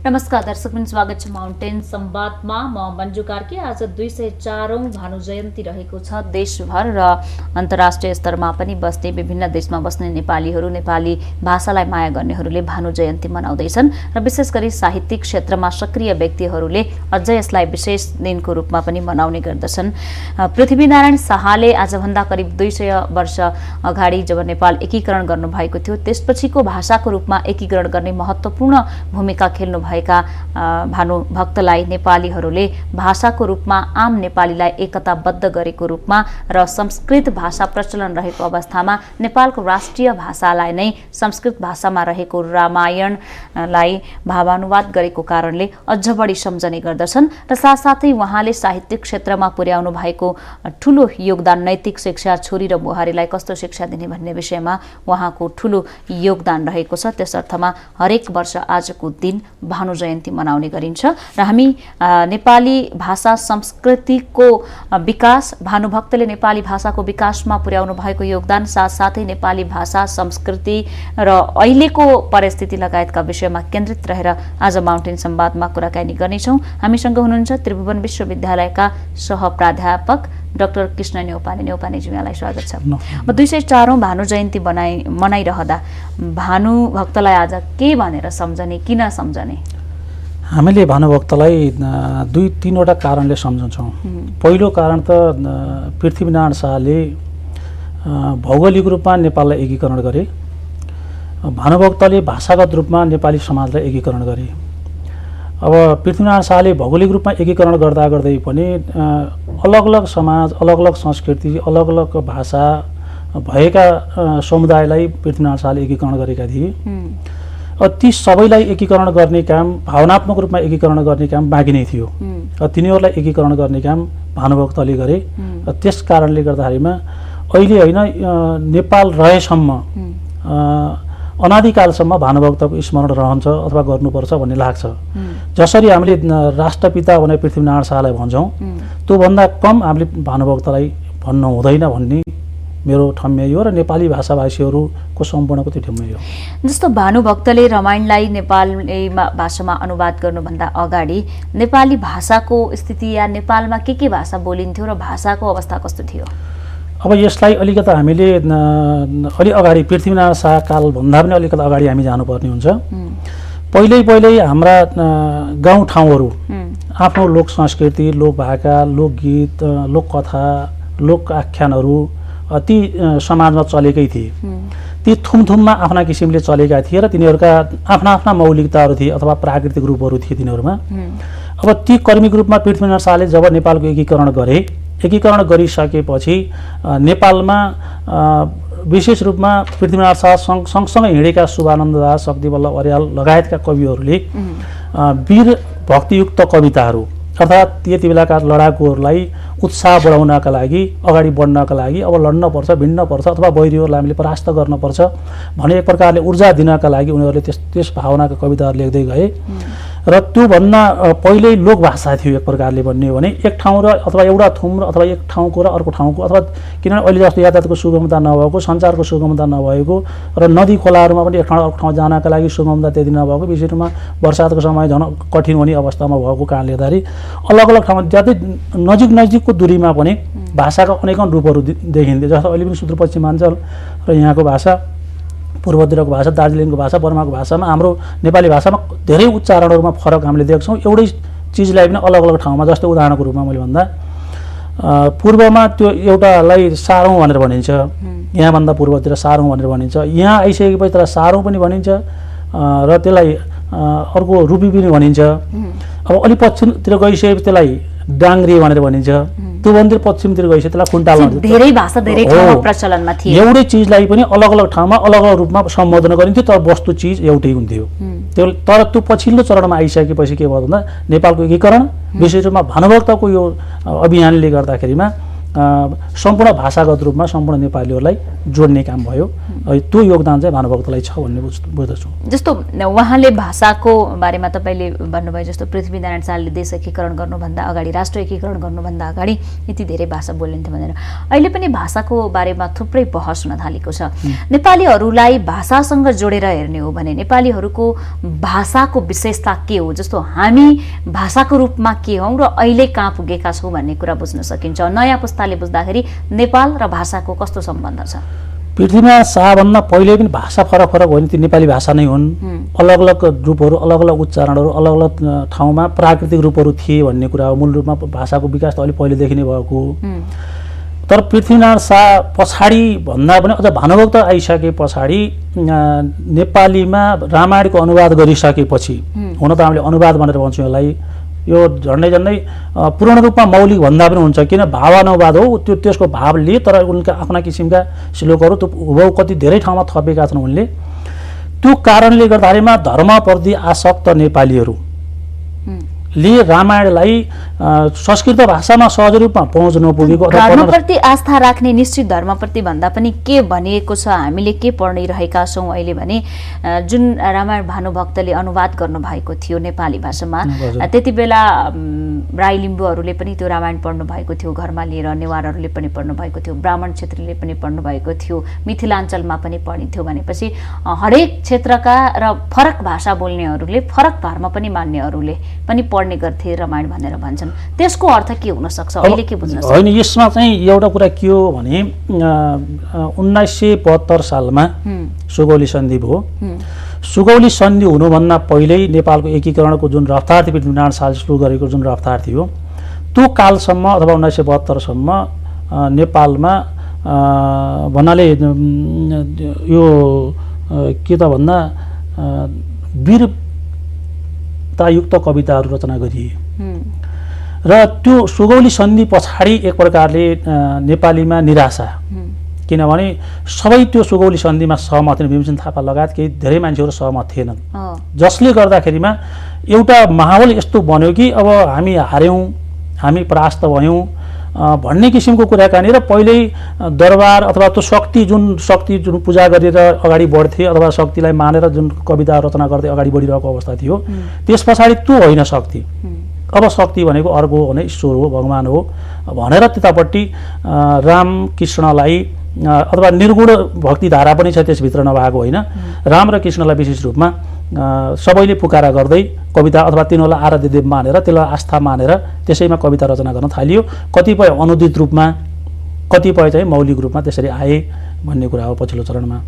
नमस्कार दर्शकवृन्द, स्वागत छ माउन्टेन संवादमा। म मन्जु कार्की। आज 204औं भानु जयन्ती रहेको छ देशभर र अन्तर्राष्ट्रिय स्तरमा पनि बस्ने, विभिन्न देशमा बस्ने नेपालीहरू, नेपाली भाषालाई माया गर्नेहरूले भानु जयन्ती मनाउँदैछन् र विशेष गरी साहित्यिक क्षेत्रमा सक्रिय व्यक्तिहरूले अझ यसलाई विशेष दिनको रूपमा पनि मनाउने गर्दछन्। पृथ्वीनारायण शाहले आजभन्दा करिब 200 वर्ष अगाडि जब नेपाल एकीकरण गर्नुभएको थियो, त्यसपछिको भाषाको रूपमा एकीकरण गर्ने महत्त्वपूर्ण भूमिका खेल्नु भएका भानुभक्तलाई नेपालीहरूले भाषाको रूपमा आम नेपालीलाई एकताबद्ध गरेको रूपमा र संस्कृत भाषा प्रचलन रहेको अवस्थामा नेपालको राष्ट्रिय भाषालाई नै संस्कृत भाषामा रहेको रामायणलाई भावानुवाद गरेको कारणले अझ बढी सम्झने गर्दछन् र साथसाथै उहाँले साहित्यिक क्षेत्रमा पुर्याउनु भएको ठूलो योगदान, नैतिक शिक्षा, छोरी र बुहारीलाई कस्तो शिक्षा दिने भन्ने विषयमा उहाँको ठूलो योगदान रहेको छ। त्यस अर्थमा हरेक वर्ष आजको दिन भानु जयन्ती मनाउने गरिन्छ र हामी नेपाली भाषा संस्कृतिको विकास, भानुभक्तले नेपाली भाषाको विकासमा पुर्याउनु भएको योगदान, साथसाथै नेपाली भाषा संस्कृति र अहिलेको परिस्थिति लगायतका विषयमा केन्द्रित रहेर आज माउन्टेन संवादमा कुराकानी गर्नेछौँ। हामीसँग हुनुहुन्छ त्रिभुवन विश्वविद्यालयका सहप्राध्यापक डाक्टर कृष्ण न्यौपाने। न्यौपानेज्यूलाई स्वागत छ। 204औं भानु जयन्ती मनाइरहँदा भानुभक्तलाई आज के भनेर सम्झने, किन सम्झने? हामीले भानुभक्तलाई 2-3वटा कारणले सम्झन्छौँ। पहिलो कारण त पृथ्वीनारायण शाहले भौगोलिक रूपमा नेपाललाई एकीकरण गरे। भानुभक्तले भाषागत रूपमा नेपाली समाजलाई एकीकरण गरे। अब पृथ्वीनारायण शाहले भौगोलिक रूपमा एकीकरण गर्दा गर्दै पनि अलग अलग समाज, अलग अलग संस्कृति, अलग अलग भाषा भएका समुदायलाई पृथ्वीनारायण शाहले एकीकरण गरेका थिए। ती सबैलाई एकीकरण गर्ने काम, भावनात्मक रूपमा एकीकरण गर्ने काम बाँकी नै थियो। तिनीहरूलाई एकीकरण गर्ने काम भानुभक्तले गरे। त्यस कारणले गर्दाखेरिमा अहिले होइन, नेपाल रहेसम्म अनादिकालसम्म भानुभक्तको स्मरण रहन्छ अथवा गर्नुपर्छ भन्ने लाग्छ। जसरी हामीले राष्ट्रपिता भने पृथ्वीनारायण शाहलाई भन्छौँ, त्योभन्दा कम हामीले भानुभक्तलाई भन्नु हुँदैन भन्ने मेरो ठम्याइ हो र नेपाली भाषाभाषीहरूको सम्पूर्णको त्यो ठम्याइ हो। जस्तो भानुभक्तले रामायणलाई नेपाली भाषामा अनुवाद गर्नुभन्दा अगाडि नेपाली भाषाको स्थिति या नेपालमा के भाषा बोलिन्थ्यो र भाषाको अवस्था कस्तो थियो? अब यसलाई अलिकति हामीले अलि अगाडि पृथ्वीनारायण शाह कालभन्दा पनि अलिकति अगाडि हामी जानुपर्ने हुन्छ। पहिल्यै हाम्रा गाउँठाउँहरू आफ्नो लोक संस्कृति, लोकभाका, लोकगीत, लोककथा, लोक आख्यानहरू ती समाजमा चलेकै थिए। ती थुमथुममा आफ्ना किसिमले चलेका थिए र तिनीहरूका आफ्ना आफ्ना मौलिकताहरू थिए अथवा प्राकृतिक रूपहरू थिए तिनीहरूमा। अब ती कर्मिक रूपमा पृथ्वीनारायण शाहले जब नेपालको एकीकरण गरे, एकीकरण गरिसकेपछि नेपालमा विशेष रूपमा पृथ्वीनारायण शाह सँगसँगै हिँडेका शुभानन्द दास, शक्तिवल्लभ अर्याल लगायतका कविहरूले वीर भक्तियुक्त कविताहरू अर्थात् यति बेलाका लडाकुहरूलाई उत्साह बढाउनका लागि, अगाडि बढ्नका लागि अब लड्नपर्छ, भिड्नपर्छ अथवा वैरीहरूलाई हामीले परास्त गर्नुपर्छ भन्ने एक प्रकारले ऊर्जा दिनका लागि उनीहरूले त्यस भावनाका कविताहरू लेख्दै गए। र त्योभन्दा पहिल्यै लोकभाषा थियो एक प्रकारले भन्ने हो भने, एक ठाउँ र अथवा एउटा थुम र अथवा एक ठाउँको र अर्को ठाउँको, अथवा किनभने अहिले जस्तो यातायातको सुगमता नभएको, सञ्चारको सुगमता नभएको र नदी खोलाहरूमा पनि एक ठाउँ अर्को ठाउँ जानका लागि सुगमता त्यति नभएको, विशेषमा वर्षातको समय झन् कठिन हुने अवस्थामा भएको कारणले गर्दाखेरि अलग अलग ठाउँमा ज्यादै नजिकको दूरीमा पनि भाषाका अनेकौँ रूपहरू देखिन्थे। जस्तो अहिले पनि सुदूरपश्चिमाञ्चल र यहाँको भाषा, पूर्वतिरको भाषा, दार्जिलिङको भाषा, बर्माको भाषामा, हाम्रो नेपाली भाषामा धेरै उच्चारणहरूमा फरक हामीले देख्छौँ। एउटै चिजलाई पनि अलग अलग ठाउँमा, जस्तो उदाहरणको रूपमा मैले भन्दा पूर्वमा त्यो एउटालाई सारौँ भनेर भनिन्छ, यहाँभन्दा पूर्वतिर सारौँ भनेर भनिन्छ। यहाँ आइसकेपछि त्यसलाई सारौँ पनि भनिन्छ र त्यसलाई अर्को रूपी पनि भनिन्छ। अब अलि पश्चिमतिर गइसकेपछि त्यसलाई डाङ्ग्री भनेर भनिन्छ। त्योभन्दा पश्चिमतिर गइसकेपछि त्यसलाई खुन्टाल भनिन्छ। धेरै भाषा धेरै ठाउँमा प्रचलनमा थिए। एउटै चिजलाई पनि अलग अलग ठाउँमा अलग अलग रूपमा सम्बोधन गरिन्थ्यो, तर वस्तु चिज एउटै हुन्थ्यो। तर त्यो पछिल्लो चरणमा आइसकेपछि के भयो भन्दा नेपालको एकीकरण, विशेष रूपमा भानुभक्तको यो अभियानले गर्दाखेरिमा सम्पूर्ण भाषागत रूपमा सम्पूर्ण नेपालीहरूलाई जोड्ने काम भयो। त्यो योगदान चाहिँ भानुभक्तलाई छ भन्ने बुझ्दछु। जस्तो उहाँले भाषाको बारेमा तपाईँले भन्नुभयो जस्तो पृथ्वीनारायण शाहले देश एकीकरण गर्नुभन्दा अगाडि राष्ट्र एकीकरण गर्नुभन्दा अगाडि यति धेरै भाषा बोलिन्थ्यो भनेर अहिले पनि भाषाको बारेमा थुप्रै बहस हुन थालेको छ। नेपालीहरूलाई भाषासँग जोडेर हेर्ने हो भने नेपालीहरूको भाषाको विशेषता के हो, जस्तो हामी भाषाको रूपमा के हौँ र अहिले कहाँ पुगेका छौँ भन्ने कुरा बुझ्न सकिन्छ। नयाँ पुस्ताले बुझ्दाखेरि नेपाल र भाषाको कस्तो सम्बन्ध छ? पृथ्वीनारायण शाहभन्दा पहिले पनि भाषा फरक फरक होइन, ती नेपाली भाषा नै हुन्। अलग अलग रूपहरू, अलग अलग उच्चारणहरू, अलग अलग ठाउँमा प्राकृतिक रूपहरू थिए भन्ने कुरा हो। मूल रूपमा भाषाको विकास त अलिक पहिलेदेखि नै भएको। तर पृथ्वीनारायण शाह पछाडि भन्दा पनि अझ भानुभक्त आइसके पछाडि नेपालीमा रामायणको अनुवाद गरिसकेपछि, हुन त हामीले अनुवाद भनेर भन्छौँ यसलाई, यो झन्डै पूर्ण रूपमा मौलिक भन्दा पनि हुन्छ, किन भावानुवाद हो। त्यसको भावले तर उनका आफ्ना किसिमका श्लोकहरू त्यो हुबहु कति धेरै ठाउँमा थपेका छन् उनले। त्यो कारणले गर्दाखेरिमा धर्मप्रति आसक्त नेपालीहरूले रामायणलाई संस्कृत भाषामा सहज रूपमा पहुँच नपुगेको, धर्मप्रति आस्था राख्ने निश्चित धर्मप्रति भन्दा पनि के भनिएको छ, हामीले के पढिरहेका छौँ अहिले भने जुन रामायण भानुभक्तले अनुवाद गर्नुभएको थियो नेपाली भाषामा, त्यति बेला राई लिम्बूहरूले पनि त्यो रामायण पढ्नु भएको थियो, घरमा लिएर नेवारहरूले पनि पढ्नु भएको थियो, ब्राह्मण क्षेत्रले पनि पढ्नु भएको थियो, मिथिलाञ्चलमा पनि पढिन्थ्यो भनेपछि हरेक क्षेत्रका र फरक भाषा बोल्नेहरूले, फरक धर्म पनि मान्नेहरूले पनि पढ्ने गर्थे रामायण भनेर भन्छन्। त्यसको अर्थ के हुन सक्छ, अहिले के बुझ्न सक्छ? होइन, यसमा चाहिँ एउटा कुरा के हो भने 1972 सालमा सुगौली सन्धि भयो। सुगौली सन्धि हुनुभन्दा पहिल्यै नेपालको एकीकरणको जुन रफ्तार थियो, पृथ्वीनारायण शाहले सुरु गरेको जुन रफ्तार थियो, त्यो कालसम्म अथवा 1972 सम्म नेपालमा भन्नाले यो के त भन्दा वीरतायुक्त कविताहरू रचना गरिए र त्यो सुगौली सन्धि पछाडि एक प्रकारले नेपालीमा निराशा, किनभने सबै त्यो सुगौली सन्धिमा सहमत थिएन। भीमसेन थापा लगायत केही धेरै मान्छेहरू सहमत थिएनन्, जसले गर्दाखेरिमा एउटा माहौल यस्तो बन्यो कि अब हामी हार्यौँ, हामी परास्त भयौँ भन्ने किसिमको कुराकानी र पहिल्यै दरबार अथवा त्यो शक्ति जुन पूजा गरेर अगाडि बढ्थे अथवा शक्तिलाई मानेर जुन कविता रचना गर्दै अगाडि बढिरहेको अवस्था थियो, त्यस पछाडि त्यो होइन शक्ति। अब शक्ति भनेको अर्को हो भने ईश्वर हो, भगवान हो भनेर त्यतापट्टि राम कृष्णलाई अथवा निर्गुण भक्तिधारा पनि छ त्यसभित्र नभएको होइन, राम र कृष्णलाई विशेष रूपमा सबैले पुकारा गर्दै कविता अथवा तिनीहरूलाई आराध्य देव मानेर त्यसलाई आस्था मानेर त्यसैमा कविता रचना गर्न थालियो। कतिपय अनुदित रूपमा, कतिपय चाहिँ मौलिक रूपमा त्यसरी आए भन्ने कुरा हो पछिल्लो चरणमा।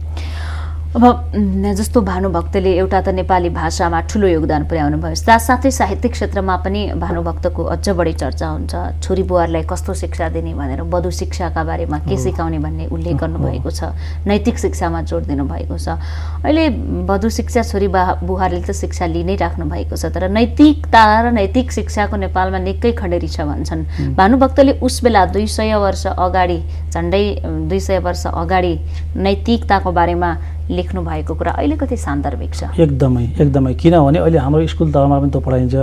अब जस्तो भानुभक्तले एउटा त नेपाली भाषामा ठुलो योगदान पुर्याउनु भयो, साथसाथै साहित्यिक क्षेत्रमा पनि भानुभक्तको अझ बढी चर्चा हुन्छ। छोरी बुहारीलाई कस्तो शिक्षा दिने भनेर वधु शिक्षाका बारेमा के सिकाउने भन्ने उल्लेख गर्नुभएको छ, नैतिक शिक्षामा जोड दिनुभएको छ। अहिले वधु शिक्षा छोरी बुहारीले त शिक्षा लिइ नै राख्नु भएको छ, तर नैतिकता र नैतिक शिक्षाको नेपालमा निकै खडेरी छ भन्छन्। भानुभक्तले उस बेला 200 वर्ष अगाडि, झन्डै 200 वर्ष अगाडि नैतिकताको बारेमा लेख्नु भएको कुरा अहिले कति सान्दर्भिक छ? एकदमै, किनभने अहिले हाम्रो स्कुल तहमा पनि त पढाइन्छ,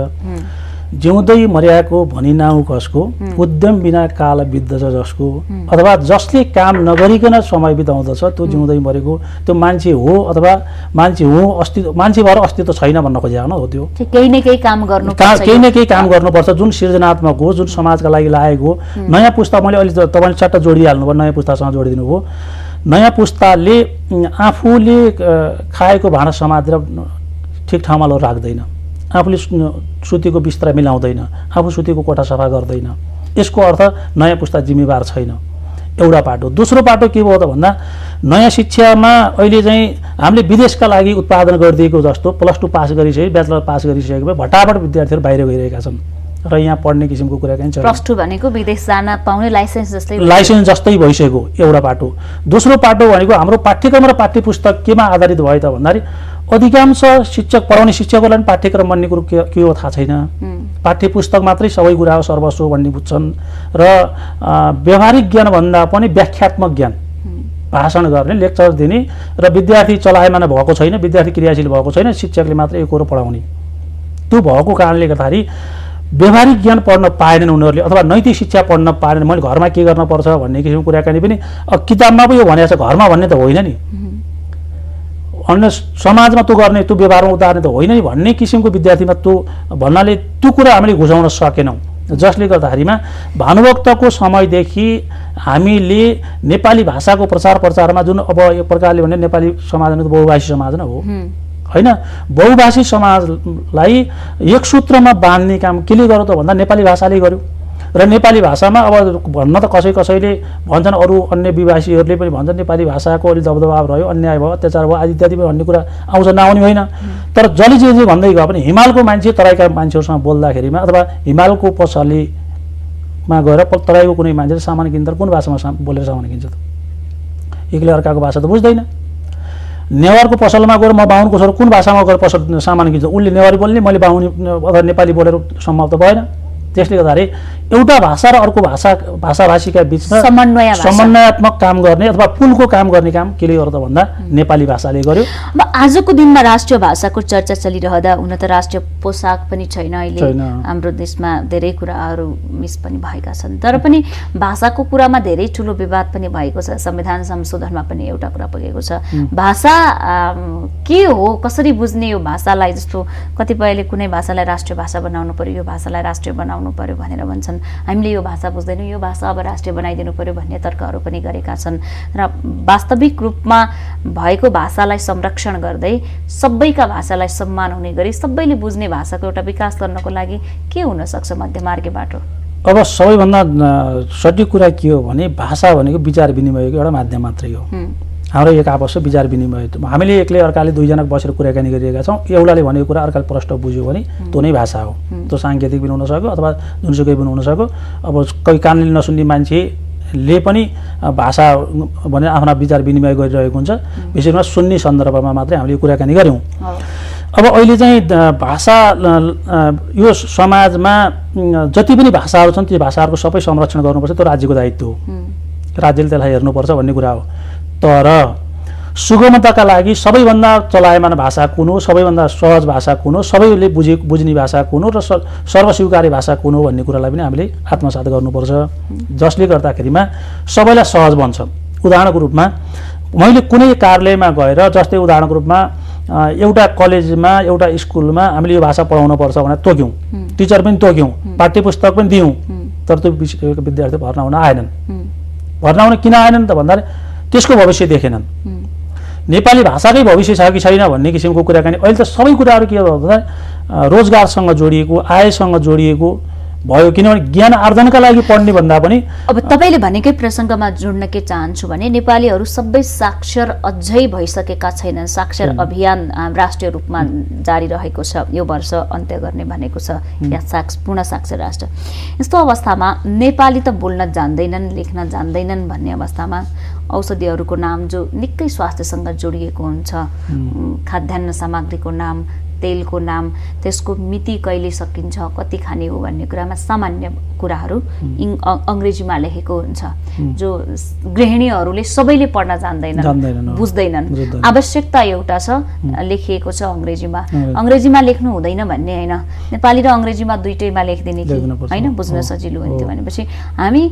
जिउँदै मर्याएको भनी नाउ कसको, उद्यम बिना काल बित्दछ जसको, अथवा जसले काम नगरिकन समय बिताउँदछ त्यो जिउँदै मरेको, त्यो मान्छे हो अथवा मान्छे हो, अस्तित्व मान्छे भएर अस्तित्व छैन भन्न खोजेको हो। त्यो केही न केही काम गर्नुपर्छ, जुन सृजनात्मक हो, जुन समाजका लागि लागेको हो। नयाँ पुस्ता, मैले अहिले तपाईँले चट्ट जोडिहाल्नु भयो, नयाँ पुस्तासँग जोडिदिनु भयो। नयाँ पुस्ताले आफूले खाएको भाँडा समातेर ठिक ठाउँमा राख्दैन, आफूले सुतेको बिस्तर मिलाउँदैन, आफू सुतेको कोठा सफा गर्दैन। यसको अर्थ नयाँ पुस्ता जिम्मेवार छैन, एउटा पाटो। दोस्रो पाटो के भयो त भन्दा नयाँ शिक्षामा अहिले चाहिँ हामीले विदेशका लागि उत्पादन गरिदिएको जस्तो +2 पास गरिसके, ब्याचलर पास गरिसकेको भटाभट विद्यार्थीहरू बाहिर गइरहेका छन् र यहाँ पढ्ने किसिमको कुराकानी छ। +2 भनेको विदेश जान पाउने लाइसेन्स जस्तै भइसक्यो, एउटा पाटो। दोस्रो पाटो भनेको हाम्रो पाठ्यक्रम र पाठ्यपुस्तक केमा आधारित भयो त भन्दाखेरि अधिकांश शिक्षक, पढाउने शिक्षकहरूलाई पनि पाठ्यक्रम भन्ने कुरो के हो थाहा छैन। पाठ्यपुस्तक मात्रै सबै कुरा हो, सर्वस्व भन्ने बुझ्छन् र व्यावहारिक ज्ञान भन्दा पनि व्याख्यात्मक ज्ञान, भाषण गर्ने, लेक्चर दिने र विद्यार्थी चलायमान भएको छैन, विद्यार्थी क्रियाशील भएको छैन, शिक्षकले मात्र एक कुरो पढाउने। त्यो भएको कारणले गर्दाखेरि व्यवहारिक ज्ञान पढ्न पाएनन् उनीहरूले अथवा नैतिक शिक्षा पढ्न पाएनन्। मैले घरमा के गर्न पर्छ भन्ने किसिमको कुराकानी पनि किताबमा पो यो भनेको छ, घरमा भन्ने त होइन नि, अन्य समाजमा तँ गर्ने तँ व्यवहारमा उतार्ने त होइन नि भन्ने किसिमको विद्यार्थीमा तँ भन्नाले त्यो कुरा हामीले घुसाउन सकेनौँ। जसले गर्दाखेरिमा भानुभक्तको समयदेखि हामीले नेपाली भाषाको प्रचार प्रचारमा जुन अब एक प्रकारले भने नेपाली समाज त बहुभाषी समाज नै हो होइन, बहुभाषी समाजलाई एक सूत्रमा बाँध्ने काम केले गर्यो त भन्दा नेपाली भाषाले गर्यो। र नेपाली भाषामा अब भन्न त कसैले भन्छन्, अरू अन्य विभाषीहरूले पनि भन्छन् नेपाली भाषाको अलि दबदबाब रह्यो, अन्याय भयो, अत्याचार भयो आदि इत्यादि भन्ने कुरा आउँछ, नआउने होइन। तर जसले जे भन्दै गयो पनि हिमालको मान्छे तराईका मान्छेहरूसँग बोल्दाखेरिमा अथवा हिमालको पसलेमा गएर तराईको कुनै मान्छेले सामान किन्छ कुन भाषामा बोलेर सामान किन्छ त? एकले अर्काको भाषा त बुझ्दैन। नेवारको पसलमा गएर म बाहुनको छोरो कुन भाषामा गएर पसल सामान किन्छ? उनले नेवारी बोल्ने, मैले बाहुनी अथवा नेपाली बोलेर सम्भव त भएन। त्यसले गर्दाखेरि एउटा भाषा र अर्को भाषाभाषीका बिचमा समन्वयात्मक काम गर्ने अथवा पुलको काम गर्ने काम केले गर्यो त भन्दा नेपाली भाषाले गर्यो। अब आजको दिनमा राष्ट्रिय भाषाको चर्चा चलिरहँदा हुन त राष्ट्रिय पोसाक पनि छैन अहिले हाम्रो देशमा, धेरै कुराहरू मिस पनि भएका छन्, तर पनि भाषाको कुरामा धेरै ठुलो विवाद पनि भएको छ। संविधान संशोधनमा पनि एउटा कुरा पुगेको छ, भाषा के हो, कसरी बुझ्ने यो भाषालाई? जस्तो कतिपयले कुनै भाषालाई राष्ट्रिय भाषा बनाउनु पर्यो, यो भाषालाई राष्ट्रिय बनाउनु पर्यो भनेर भन्छन्, हामीले यो भाषा बुझ्दैनौँ, यो भाषा अब राष्ट्रिय बनाइदिनु पर्यो भन्ने तर्कहरू पनि गरेका छन्। र वास्तविक रूपमा भएको भाषालाई संरक्षण गर्दै सबैका भाषालाई सम्मान हुने गरी सबैले बुझ्ने भाषाको एउटा विकास गर्नको लागि के हुनसक्छ मध्यमार्गी बाटो? अब सबैभन्दा सठिक कुरा के हो भने भाषा भनेको विचार विनिमयको एउटा माध्यम मात्रै हो। हाम्रो एक आपस विचार विनिमय, हामीले एकले अर्काले दुईजना बसेर कुराकानी गरिरहेका छौँ, एउटाले भनेको कुरा अर्काले प्रष्ट बुझ्यो भने त्यो नै भाषा हो। त्यो साङ्केतिक पनि हुनसक्यो अथवा जुनसुकै पनि हुनसक्यो। अब कोही कानले नसुन्ने मान्छेले पनि भाषा भने आफ्ना विचार विनिमय गरिरहेको हुन्छ, विशेषमा सुन्ने सन्दर्भमा मात्रै हामीले कुराकानी गऱ्यौँ। अब अहिले चाहिँ भाषा यो समाजमा जति पनि भाषाहरू छन् ती भाषाहरूको सबै संरक्षण गर्नुपर्छ, त्यो राज्यको दायित्व हो, राज्यले त्यसलाई हेर्नुपर्छ भन्ने कुरा हो। तर सुगमताका लागि सबैभन्दा चलायमान भाषा कुन हो, सबैभन्दा सहज भाषा कुन हो, सबैले बुझ्ने भाषा कुन हो र सर्वस्वीकार्य भाषा कुन हो भन्ने कुरालाई पनि हामीले आत्मसात गर्नुपर्छ, जसले गर्दाखेरिमा सबैलाई सहज बन्छ। उदाहरणको रूपमा मैले कुनै कार्यालयमा गएर, जस्तै उदाहरणको रूपमा एउटा कलेजमा एउटा स्कुलमा हामीले यो भाषा पढाउन पर्छ भनेर तोक्यौँ, टिचर पनि तोक्यौँ, पाठ्यपुस्तक पनि दियौँ, तर त्यो विद्यार्थी भर्ना हुन आएनन्। भर्ना हुन किन आएनन् त भन्दा त्यसको भविष्य देखेनन्, नेपाली भाषाकै भविष्य छ कि छैन भन्ने किसिमको कुराकानी। अहिले त सबै कुराहरू के हो भन्दा रोजगारसँग जोडिएको, आयसँग जोडिएको भयो, किनभने ज्ञान आर्जनका लागि पढ्ने भन्दा पनि। अब तपाईँले भनेकै प्रसङ्गमा जोड्न के चाहन्छु भने नेपालीहरू सबै साक्षर अझै भइसकेका छैनन्। साक्षर अभियान राष्ट्रिय रूपमा जारी रहेको छ, यो वर्ष अन्त्य गर्ने भनेको छ पूर्ण साक्षर राष्ट्र। यस्तो अवस्थामा नेपाली त बोल्न जान्दैनन्, लेख्न जान्दैनन् भन्ने अवस्थामा औषधिहरूको नाम जो निकै स्वास्थ्यसँग जोडिएको हुन्छ, खाद्यान्न सामग्रीको नाम, तेलको नाम, त्यसको मिति कहिले सकिन्छ, कति खाने हो भन्ने कुरामा सामान्य कुराहरू अङ्ग्रेजीमा लेखेको हुन्छ, जो गृहिणीहरूले सबैले पढ्न जान्दैनन्, बुझ्दैनन्। आवश्यकता एउटा छ, लेखिएको छ अङ्ग्रेजीमा, अङ्ग्रेजीमा लेख्नु हुँदैन भन्ने होइन, नेपाली र अङ्ग्रेजीमा दुइटैमा लेखिदिने कि होइन, बुझ्न सजिलो हुन्थ्यो। भनेपछि हामी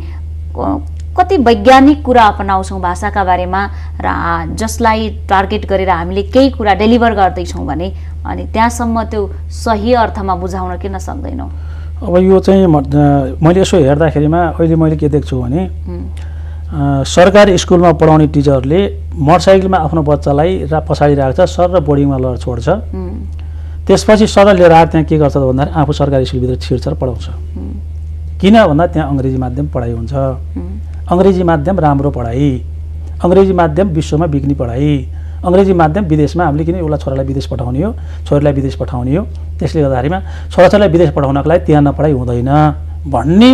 कति वैज्ञानिक कुरा अपनाउँछौँ भाषाका बारेमा र जसलाई टार्गेट गरेर हामीले केही कुरा डेलिभर गर्दैछौँ भने अनि त्यहाँसम्म त्यो सही अर्थमा बुझाउन किन सक्दैनौँ? अब यो चाहिँ मैले यसो हेर्दाखेरिमा अहिले मैले के देख्छु भने सरकारी स्कुलमा पढाउने टिचरले मोटरसाइकलमा आफ्नो बच्चालाई पछाडि राख्छ, सर र बोर्डिङमा लगेर छोड्छ, त्यसपछि सर लिएर आएर त्यहाँ के गर्छ त भन्दाखेरि आफू सरकारी स्कुलभित्र छिर्छ र पढाउँछ। किन भन्दा त्यहाँ अङ्ग्रेजी माध्यम पढाइ हुन्छ, अङ्ग्रेजी माध्यम राम्रो पढाइ, अङ्ग्रेजी माध्यम विश्वमा बिक्ने पढाइ, अङ्ग्रेजी माध्यम विदेशमा हामीले किन एउटा छोरालाई विदेश पठाउने हो, छोरीलाई विदेश पठाउने हो, त्यसले गर्दाखेरिमा छोराछोरीलाई विदेश पठाउनको लागि त्यहाँ नपढाइ हुँदैन भन्ने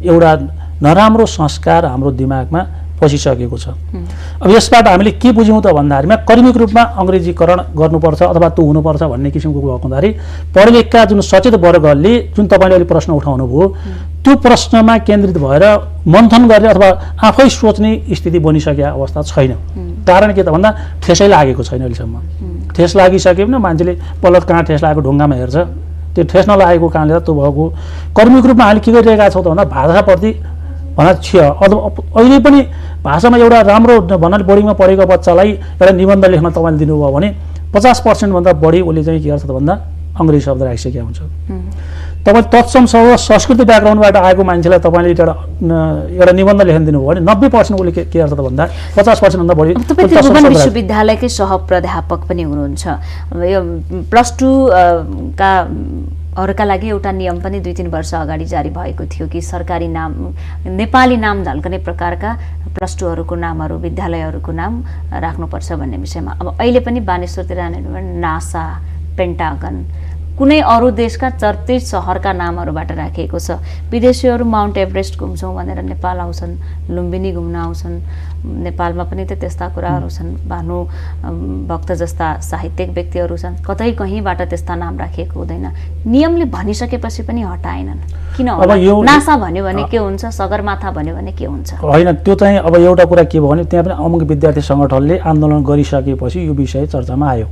एउटा नराम्रो संस्कार हाम्रो दिमागमा पसिसकेको छ। अब यसबाट हामीले के बुझ्यौँ त भन्दाखेरिमा कर्मिक रूपमा अङ्ग्रेजीकरण गर्नुपर्छ अथवा त्यो हुनुपर्छ भन्ने किसिमको भएको हुँदाखेरि पढे लेखका जुन सचेत वर्गले जुन तपाईँले अहिले प्रश्न उठाउनु भयो त्यो प्रश्नमा केन्द्रित भएर मन्थन गर्ने अथवा आफै सोच्ने स्थिति बनिसकेको अवस्था छैन। कारण के त भन्दा ठेसै लागेको छैन अहिलेसम्म। ठेस लागिसके पनि मान्छेले पल्लट कहाँ ठेस लागेको ढुङ्गामा हेर्छ, त्यो ठेस नलागेको कारणले त्यो भएको कर्मिक रूपमा अहिले के गरिरहेका छौँ त भन्दा भाषाप्रति भना अहिले पनि भाषामा एउटा राम्रो भन्नाले बोर्डिङमा पढेको बच्चालाई एउटा निबन्ध लेख्न तपाईँले दिनुभयो भने 50% बढी उसले चाहिँ के गर्छ त भन्दा अङ्ग्रेजी शब्द राखिसकेका हुन्छ। तपाईँ तत्सम संस्कृत ब्याकग्राउन्डबाट आएको मान्छेलाई तपाईँले एउटा निबन्ध लेख्न दिनुभयो भने 90% उसले के गर्छ त भन्दा 50% भन्दा बढी। तपाईँ त्रिभुवन विश्वविद्यालयकै सहप्राध्यापक पनि हुनुहुन्छ। यो +2 का अरूका लागि एउटा नियम पनि 2-3 वर्ष अगाडि जारी भएको थियो कि सरकारी नाम नेपाली नाम झल्कने प्रकारका +2हरूको नामहरू विद्यालयहरूको नाम राख्नुपर्छ भन्ने विषयमा। अब अहिले पनि बानेश्वरतिर नासा, पेन्टागन, कुनै अरू देशका चर्चित सहरका नामहरूबाट राखिएको छ। विदेशीहरू माउन्ट एभरेस्ट घुम्छौँ भनेर नेपाल आउँछन्, लुम्बिनी घुम्न आउँछन्। नेपालमा पनि त त्यस्ता कुराहरू छन्। भानु भक्त जस्ता साहित्यिक व्यक्तिहरू छन्, कतै कहीँबाट त्यस्ता नाम राखिएको हुँदैन। नियमले भनिसकेपछि पनि हटाएनन् किन? नासा भन्यो भने के हुन्छ, सगरमाथा भन्यो भने के हुन्छ? होइन, त्यो चाहिँ अब एउटा कुरा के भयो भने त्यहाँ पनि अमुक विद्यार्थी सङ्गठनले आन्दोलन गरिसकेपछि यो विषय चर्चामा आयो।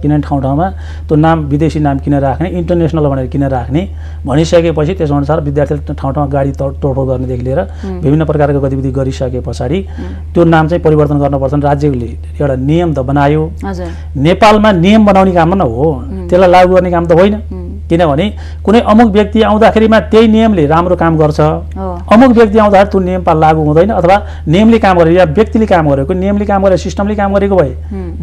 किनभने ठाउँ ठाउँमा त्यो नाम विदेशी नाम किन राख्ने, इन्टरनेसनल भनेर किन राख्ने भनिसकेपछि त्यसअनुसार विद्यार्थीले ठाउँ ठाउँमा गाडी तोडफोड गर्नेदेखि लिएर विभिन्न प्रकारको गतिविधि गरिसके पछाडि त्यो नाम चाहिँ परिवर्तन गर्नुपर्छ। राज्यले एउटा नियम त बनायो। नेपालमा नियम बनाउने काम न हो, त्यसलाई लागू गर्ने काम त होइन। किनभने कुनै अमुक व्यक्ति आउँदाखेरिमा त्यही नियमले राम्रो काम गर्छ, अमुक व्यक्ति आउँदाखेरि त्यो नियम लागू हुँदैन। अथवा नियमले काम गरेको या व्यक्तिले काम गरेको, नियमले काम गरेको, सिस्टमले काम गरेको भए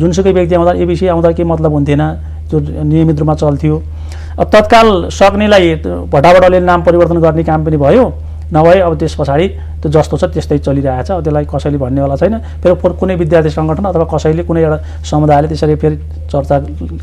जुनसुकै व्यक्ति आउँदा एबिसी आउँदा के मतलब हुन्थेन, जो नियमित रूपमा चल्थ्यो। तत्काल सक्नेलाई भटाभटले नाम परिवर्तन गर्ने काम पनि भयो, नभए अब त्यस पछाडि त्यो जस्तो छ त्यस्तै चलिरहेछ। अब त्यसलाई कसैले भन्नेवाला छैन। फेरि कुनै विद्यार्थी सङ्गठन अथवा कसैले कुनै एउटा समुदायले त्यसरी फेरि चर्चा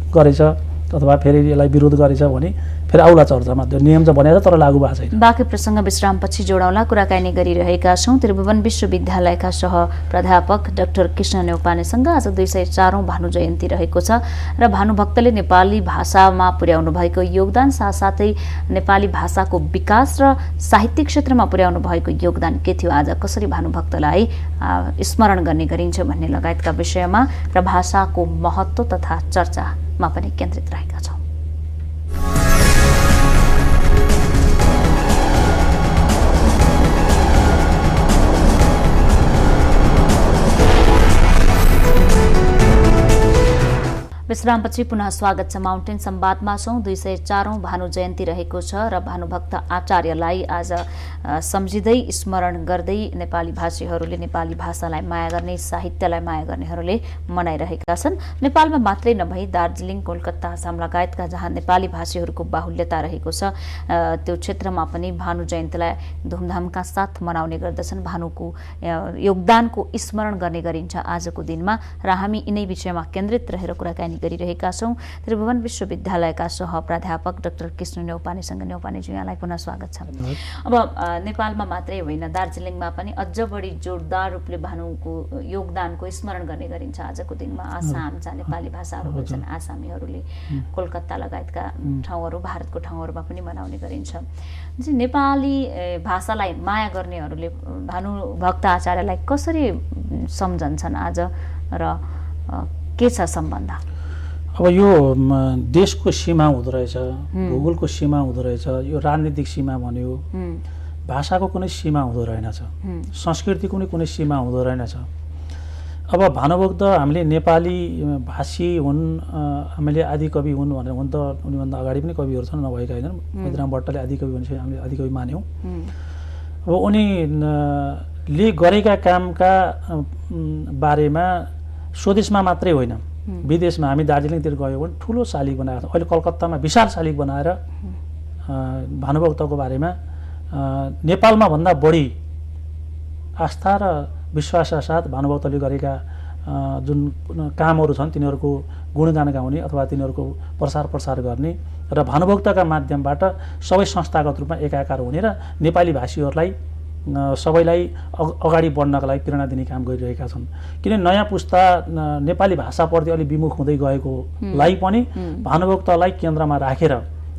गरेछ अथवा फेरि यसलाई विरोध गरेछ भने फेरि आउला चर्चामा। त्यो नियम चाहिँ बनेर तर लागू भएको छैन। बाँकी प्रसङ्ग विश्रामपछि जोडाउला। कुराकानी गरिरहेका छौँ त्रिभुवन विश्वविद्यालयका सह प्राध्यापक डाक्टर कृष्ण न्यौपानेसँग। आज 204औं भानु जयन्ती रहेको छ र भानुभक्तले नेपाली भाषामा पुर्याउनु भएको योगदान साथसाथै नेपाली भाषाको विकास र साहित्यिक क्षेत्रमा पुर्याउनु भएको योगदान के थियो, आज कसरी भानुभक्तलाई स्मरण गर्ने गरिन्छ भन्ने लगायतका विषयमा र भाषाको महत्त्व तथा चर्चामा पनि केन्द्रित रहेका छौँ। विश्रामपछि पुनः स्वागत छ। माउन्टेन संवादमा छौँ। 204औं भानु जयन्ती रहेको छ र भानुभक्त आचार्यलाई आज सम्झिँदै स्मरण गर्दै नेपाली भाषीहरूले नेपाली भाषालाई माया गर्ने, साहित्यलाई माया गर्नेहरूले मनाइरहेका छन्। नेपालमा मात्रै नभई दार्जिलिङ, कोलकाता, आसाम लगायतका जहाँ नेपाली भाषीहरूको बाहुल्यता रहेको छ त्यो क्षेत्रमा पनि भानु जयन्तीलाई धुमधामका साथ मनाउने गर्दछन्। भानुको योगदानको स्मरण गर्ने गरिन्छ आजको दिनमा र हामी यिनै विषयमा केन्द्रित रहेर कुराकानी गरिरहेका छौँ। त्रिभुवन विश्वविद्यालयका सह प्राध्यापक डाक्टर कृष्ण न्यौपानेसँग। न्यौपानेजी, यहाँलाई पुनः स्वागत छ। अब नेपालमा मात्रै होइन, दार्जिलिङमा पनि अझ बढी जोरदार रूपले भानुको योगदानको स्मरण गर्ने गरिन्छ आजको दिनमा। आसाम जहाँ नेपाली भाषाहरू बोल्छन् आसामीहरूले, कोलकाता लगायतका ठाउँहरू, भारतको ठाउँहरूमा पनि मनाउने गरिन्छ। नेपाली भाषालाई माया गर्नेहरूले भानुभक्त आचार्यलाई कसरी सम्झन्छन् आज र के छ सम्बन्ध? अब यो देशको सीमा हुँदो रहेछ, भूगोलको सीमा हुँदो रहेछ, यो राजनीतिक सीमा भन्यो, भाषाको कुनै सीमा हुँदो रहेनछ, संस्कृतिको पनि कुनै सीमा हुँदो रहेनछ। अब भानुभक्त हामीले नेपाली भाषी हुन्, हामीले आदिकवि हुन् भनेर हुन त उनीभन्दा अगाडि पनि कविहरू छन्, नभएका होइनन्। मधुराम भट्टले आदिकवि भनेपछि हामीले आदिकवि मान्यौँ। अब उनीले गरेका कामका बारेमा स्वदेशमा मात्रै होइन, विदेशमा हामी दार्जिलिङतिर गयौँ भने ठुलो शालिग बनाएको छ। अहिले कलकत्तामा विशाल शालिग बनाएर भानुभक्तको बारेमा नेपालमा भन्दा बढी आस्था र विश्वासका साथ भानुभक्तले गरेका जुन कामहरू छन् तिनीहरूको गुणगान गाउने अथवा तिनीहरूको प्रसार गर्ने र भानुभक्तका माध्यमबाट सबै संस्थागत रूपमा एकाकार हुने र नेपाली भाषीहरूलाई सबैलाई अगाडि बढ्नका लागि प्रेरणा दिने काम गरिरहेका छन्। किन नयाँ पुस्ता नेपाली भाषाप्रति अलि विमुख हुँदै गएकोलाई पनि भानुभक्तलाई केन्द्रमा राखेर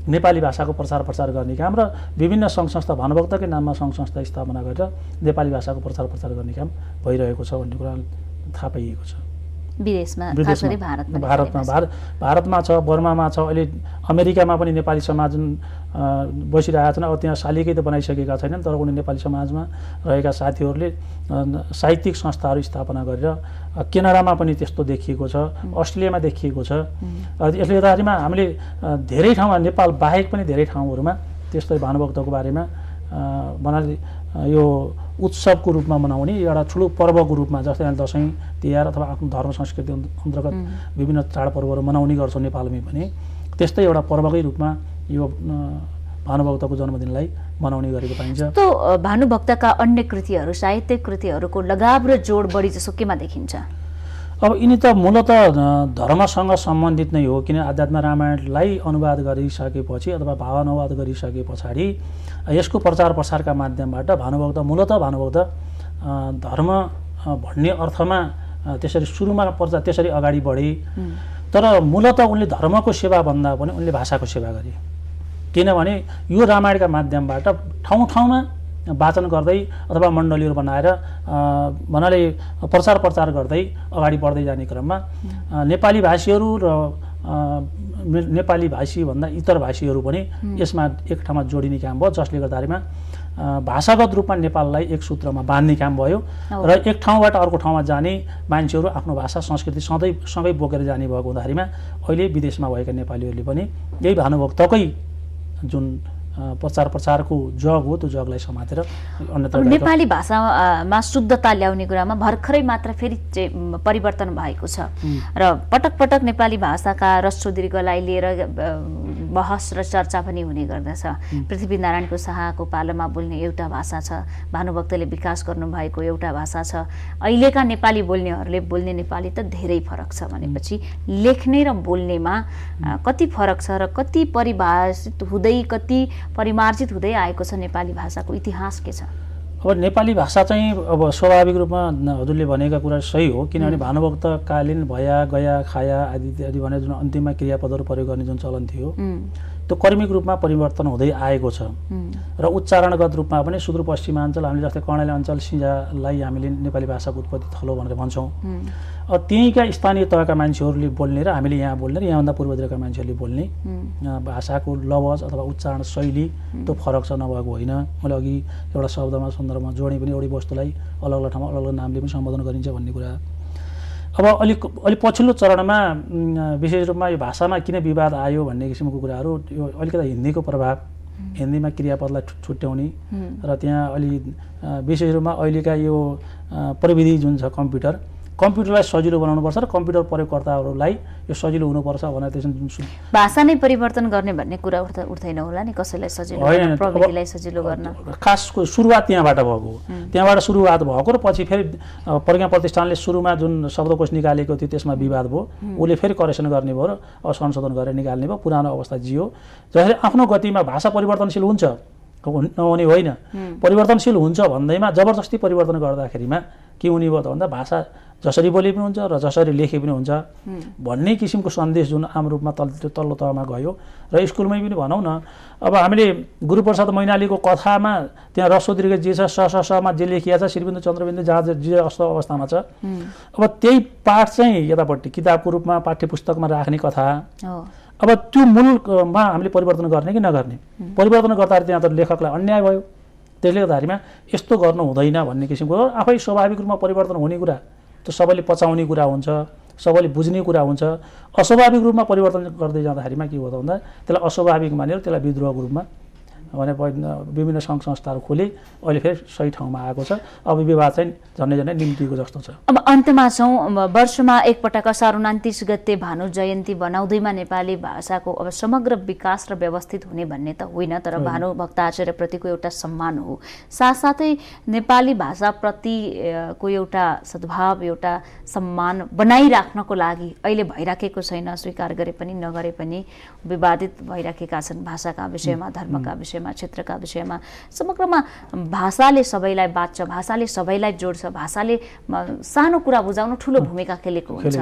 नेपाली भाषाको प्रसार गर्ने काम र विभिन्न सङ्घ संस्था, भानुभक्तकै नाममा सङ्घ संस्था स्थापना गरेर नेपाली भाषाको प्रसार गर्ने काम भइरहेको छ भन्ने कुरा थाहा पाइएको छ। विदेशमा खास गरी भारतमा छ, बर्मामा छ, अहिले अमेरिकामा पनि नेपाली समाज बसिरहेका छन्। अब त्यहाँ शालिकै त बनाइसकेका छैनन्, तर उनी नेपाली समाजमा रहेका साथीहरूले साहित्यिक संस्थाहरू स्थापना गरेर केनाडामा पनि त्यस्तो देखिएको छ, अस्ट्रेलियामा देखिएको छ। यसले गर्दाखेरिमा हामीले धेरै ठाउँमा, नेपाल बाहेक पनि धेरै ठाउँहरूमा त्यस्तै भानुभक्तको बारेमा भन्नाले यो उत्सवको रूपमा मनाउने एउटा ठुलो पर्वको रूपमा, जस्तै अहिले दसैँ तिहार अथवा आफ्नो धर्म संस्कृति अन्तर्गत विभिन्न चाडपर्वहरू मनाउने गर्छौँ नेपालमै पनि, त्यस्तै एउटा पर्वकै रूपमा यो भानुभक्तको जन्मदिनलाई मनाउने गरेको पाइन्छ। त भानुभक्तका अन्य कृतिहरू, साहित्यिक कृतिहरूको लगाव र जोड बढी जसो केमा देखिन्छ? अब यिनी त मूलतः धर्मसँग सम्बन्धित नै हो, किन अध्यात्म रामायणलाई अनुवाद गरिसकेपछि अथवा भावानुवाद गरिसके पछाडि यसको प्रचार प्रसारका माध्यमबाट मूलतः भानुभक्त धर्म भन्ने अर्थमा त्यसरी सुरुमा त्यसरी अगाडि बढे। तर मूलतः उनले धर्मको सेवा भन्दा पनि उनले भाषाको सेवा गरे, किनभने यो रामायणका माध्यमबाट ठाउँ ठाउँमा वाचन गर्दै अथवा मण्डलीहरू बनाएर भन्नाले प्रचार गर्दै अगाडि बढ्दै जाने क्रममा नेपाली भाषीहरू र नेपाली भाषी भन्दा इतर भाषीहरू पनि यसमा एक ठाउँमा जोडिने काम भयो, जसले गर्दाखेरिमा भाषागत रूपमा नेपाललाई एक सूत्रमा बाँध्ने काम भयो र एक ठाउँबाट अर्को ठाउँमा जाने मान्छेहरू आफ्नो भाषा संस्कृति सँगै बोकेर जाने भएको हुँदाखेरिमा अहिले विदेशमा भएका नेपालीहरूले पनि यही भानुभक्तकै जुन प्रचारको जग हो त्यो जगलाई समातेर अन्यत्र नेपाली भाषामा शुद्धता ल्याउने कुरामा भर्खरै मात्र फेरि परिवर्तन भएको छ र पटक पटक नेपाली भाषाका ह्रस्व दीर्घलाई लिएर बहस र चर्चा पनि हुने गर्दछ। पृथ्वीनारायणको शाहको पालोमा बोल्ने एउटा भाषा छ, भानुभक्तले विकास गर्नुभएको एउटा भाषा छ, अहिलेका नेपाली बोल्नेहरूले बोल्ने नेपाली त धेरै फरक छ भनेपछि लेख्ने र बोल्नेमा कति फरक छ र कति परिभाषित हुँदै कति परिमार्जित हुँदै आएको छ नेपाली भाषाको इतिहास के छ? अब नेपाली भाषा चाहिँ अब स्वाभाविक रूपमा हजुरले भनेका कुरा सही हो, किनभने भानुभक्तकालीन भया गया खाया आदि आदि भने जुन अन्तिममा क्रियापदहरू प्रयोग गर्ने जुन चलन थियो त्यो कर्मिक रूपमा परिवर्तन हुँदै आएको छ र उच्चारणगत रूपमा पनि सुदूरपश्चिमाञ्चल हामीले जस्तै कर्णाली अञ्चल सिंजालाई हामीले नेपाली भाषाको उत्पत्ति थलो भनेर भन्छौँ। अब त्यहीँका स्थानीय तहका मान्छेहरूले बोल्ने र हामीले यहाँ बोल्ने र यहाँभन्दा पूर्वतिरका मान्छेहरूले बोल्ने भाषाको लवज अथवा उच्चारण शैली त्यो फरक छ, नभएको होइन। मैले अघि एउटा शब्दमा सन्दर्भमा जोडेँ पनि एउटै वस्तुलाई अलग अलग ठाउँमा अलग अलग नामले पनि सम्बोधन गरिन्छ भन्ने कुरा। अब अलि पछिल्लो चरणमा विशेष रूपमा यो भाषामा किन विवाद आयो भन्ने किसिमको कुराहरू यो अलिकति हिन्दीको प्रभाव, हिन्दीमा क्रियापदलाई छुट्याउने र त्यहाँ अलि विशेष रूपमा अहिलेका यो प्रविधि जुन छ कम्प्युटरलाई सजिलो बनाउनुपर्छ र कम्प्युटर प्रयोगकर्ताहरूलाई यो सजिलो हुनुपर्छ भनेर त्यसमा भाषा नै परिवर्तन गर्ने भन्ने कुरा उठ्दैन होला नि? कसैलाई सजिलो गर्न, प्रविधिलाई सजिलो गर्न खासको सुरुवात त्यहाँबाट भएको हो। त्यहाँबाट सुरुवात भएको र पछि फेरि प्रज्ञा प्रतिष्ठानले सुरुमा जुन शब्दकोश निकालेको थियो त्यसमा विवाद भयो, उसले फेरि करेक्सन गर्ने भयो र संशोधन गरेर निकाल्ने भयो, पुरानो अवस्था जियो। जसरी आफ्नो गतिमा भाषा परिवर्तनशील हुन्छ नहुने होइन, परिवर्तनशील हुन्छ भन्दैमा जबरजस्ती परिवर्तन गर्दाखेरिमा के हुने भयो त भन्दा भाषा जसरी बोले पनि हुन्छ र जसरी लेखे पनि हुन्छ भन्ने किसिमको सन्देश जुन आम रूपमा तल्लो तहमा गयो र स्कुलमै पनि भनौँ न। अब हामीले गुरुप्रसाद मैनालीको कथामा त्यहाँ ह्रस्व दीर्घ जे छ समा जे लेखिया छ श्रीबिन्दु चन्द्रबिन्दु जहाँ जे अस्त अवस्थामा छ, अब त्यही पाठ चाहिँ यतापट्टि किताबको रूपमा पाठ्यपुस्तकमा राख्ने कथा, अब त्यो मूलमा हामीले परिवर्तन गर्ने कि नगर्ने? परिवर्तन गर्दाखेरि त्यहाँ त लेखकलाई अन्याय भयो। त्यसले गर्दाखेरिमा यस्तो गर्नु हुँदैन भन्ने किसिमको आफै स्वाभाविक रूपमा परिवर्तन हुने कुरा, त्यो सबैले पचाउने कुरा हुन्छ, सबैले बुझ्ने कुरा हुन्छ। अस्वाभाविक रूपमा परिवर्तन गर्दै जाँदाखेरिमा के हो त भन्दा त्यसलाई अस्वाभाविक मानेर त्यसलाई विद्रोहको रूपमा भने विभिन्न सङ्घ संस्थाहरू खोले, अहिले फेरि सही ठाउँमा आएको छ। अब विवाद चाहिँ झन्डै निम्तिएको जस्तो छ। अब अन्तमा छौँ, वर्षमा एकपटक असार 29 गते भानु जयन्ती बनाउँदैमा नेपाली भाषाको अब समग्र विकास र व्यवस्थित हुने भन्ने त होइन, तर भानुभक्त आचार्यप्रतिको एउटा सम्मान हो। साथसाथै नेपाली भाषाप्रतिको एउटा सद्भाव, एउटा सम्मान बनाइराख्नको लागि अहिले भइराखेको छैन, स्वीकार गरे पनि नगरे पनि विवादित भइराखेका छन् भाषाका विषयमा, धर्मका विषयमा, क्षेत्रका विषयमा। समग्रमा भाषाले सबैलाई बाँच्छ, भाषाले सबैलाई जोड्छ, भाषाले सानो कुरा बुझाउन ठुलो भूमिका खेलेको हुन्छ।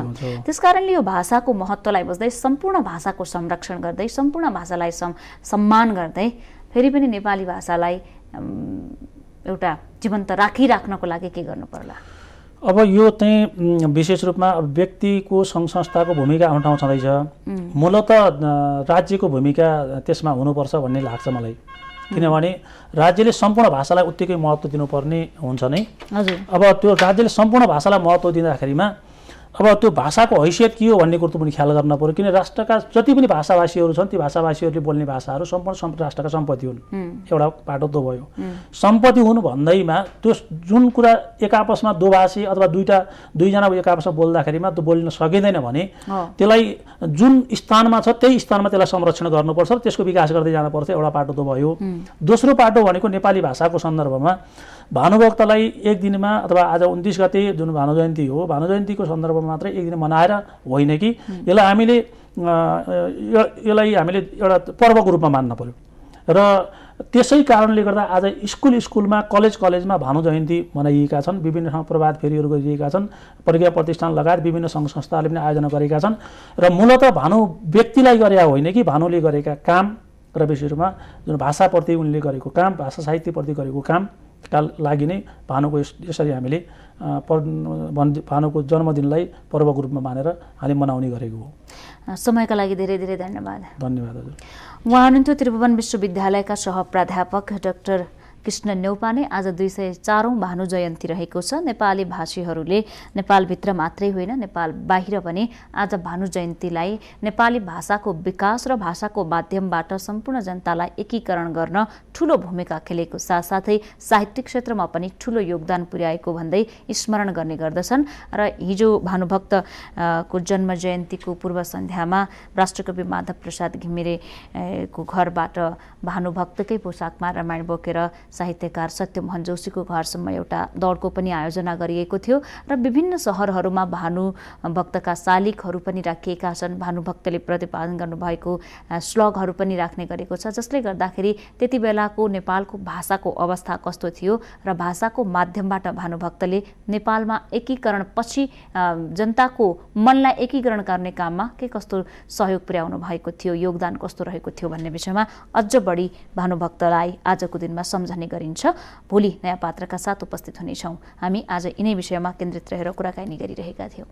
त्यसकारणले यो भाषाको महत्त्वलाई बुझ्दै, सम्पूर्ण भाषाको संरक्षण गर्दै, सम्पूर्ण भाषालाई सम्मान गर्दै फेरि पनि नेपाली भाषालाई एउटा जीवन्त राखिराख्नको लागि के गर्नु पर्ला? अब यो चाहिँ विशेष रूपमा व्यक्तिको सङ्घ संस्थाको भूमिका आफ्नो ठाउँ छँदैछ, मूलत राज्यको भूमिका त्यसमा हुनुपर्छ भन्ने लाग्छ मलाई। किनभने राज्यले सम्पूर्ण भाषालाई उत्तिकै महत्त्व दिनुपर्ने हुन्छ नै। हजुर। अब त्यो राज्यले सम्पूर्ण भाषालाई महत्त्व दिँदाखेरिमा अब त्यो भाषाको हैसियत के हो भन्ने कुरो पनि ख्याल गर्न पर्यो। किन राष्ट्रका जति पनि भाषाभाषीहरू छन् ती भाषाभाषीहरूले बोल्ने भाषाहरू सम्पूर्ण राष्ट्रका सम्पत्ति हुन्। एउटा पाटो त्यो भयो। सम्पत्ति हुनु भन्दैमा त्यो जुन कुरा एक आपसमा दोभाषी अथवा दुईजना एक आपसमा बोल्दाखेरिमा त्यो बोल्न सकिँदैन भने त्यसलाई जुन स्थानमा छ त्यही स्थानमा त्यसलाई संरक्षण गर्नुपर्छ, त्यसको विकास गर्दै जानुपर्छ। एउटा पाटो त्यो भयो। दोस्रो पाटो भनेको नेपाली भाषाको सन्दर्भमा भानुभक्तलाई एक दिनमा अथवा आज 29 गते जुन भानु जयन्ती हो, भानु जयन्तीको सन्दर्भमा मात्रै एक दिन मनाएर होइन कि यसलाई हामीले एउटा पर्वको रूपमा मान्न पर्यो। र त्यसै कारणले गर्दा आज स्कुलमा कलेजमा भानु जयन्ती मनाइएका छन्। विभिन्न ठाउँ प्रभात फेरीहरू गरिएका छन्। प्रज्ञा प्रतिष्ठान लगायत विभिन्न सङ्घ संस्थाहरूले पनि आयोजना गरेका छन्। र मूलतः भानु व्यक्तिलाई गरे होइन कि भानुले गरेका काम र विशेष रूपमा जुन भाषाप्रति उनले गरेको काम, भाषा साहित्यप्रति गरेको कामका लागि नै भानुको यसरी हामीले भानुको जन्मदिनलाई पर्वको रूपमा मानेर हामीले मनाउने गरेको हो। समयका लागि धेरै धेरै धन्यवाद। धन्यवाद हजुर। उहाँ हुनुहुन्थ्यो त्रिभुवन विश्वविद्यालयका सहप्राध्यापक डाक्टर कृष्ण न्यौपाने। आज 204औं भानु जयन्ती रहेको छ। नेपाली भाषीहरूले नेपालभित्र मात्रै होइन नेपाल बाहिर पनि आज भानु जयन्तीलाई नेपाली भाषाको विकास र भाषाको माध्यमबाट सम्पूर्ण जनतालाई एकीकरण गर्न ठूलो भूमिका खेलेको साथसाथै साहित्यिक क्षेत्रमा पनि ठूलो योगदान पुर्याएको भन्दै स्मरण गर्ने गर्दछन्। र हिजो भानुभक्तको जन्म जयन्तीको पूर्व सन्ध्यामा राष्ट्रकवि माधव प्रसाद घिमिरेको घरबाट भानुभक्तकै पोसाकमा रामायण बोकेर साहित्यकार सत्यमोहन जोशीको घरसम्म एउटा दौडको पनि आयोजना गरिएको थियो र विभिन्न सहरहरूमा भानुभक्तका शालिगहरू पनि राखिएका छन्। भानुभक्तले प्रतिपादन गर्नुभएको श्लोकहरू पनि राख्ने गरेको छ, जसले गर्दाखेरि त्यति बेलाको नेपालको भाषाको अवस्था कस्तो थियो र भाषाको माध्यमबाट भानुभक्तले नेपालमा एकीकरण पछि जनताको मनलाई एकीकरण गर्ने काममा के कस्तो सहयोग पुर्याउनु भएको थियो, योगदान कस्तो रहेको थियो भन्ने विषयमा अझ बढी भानुभक्तलाई आजको दिनमा सम्झने गरिन्छ। भोलि नयाँ पात्रका साथ उपस्थित हुनेछौँ। हामी आज यिनै विषयमा केन्द्रित रहेर कुराकानी गरिरहेका थियौँ।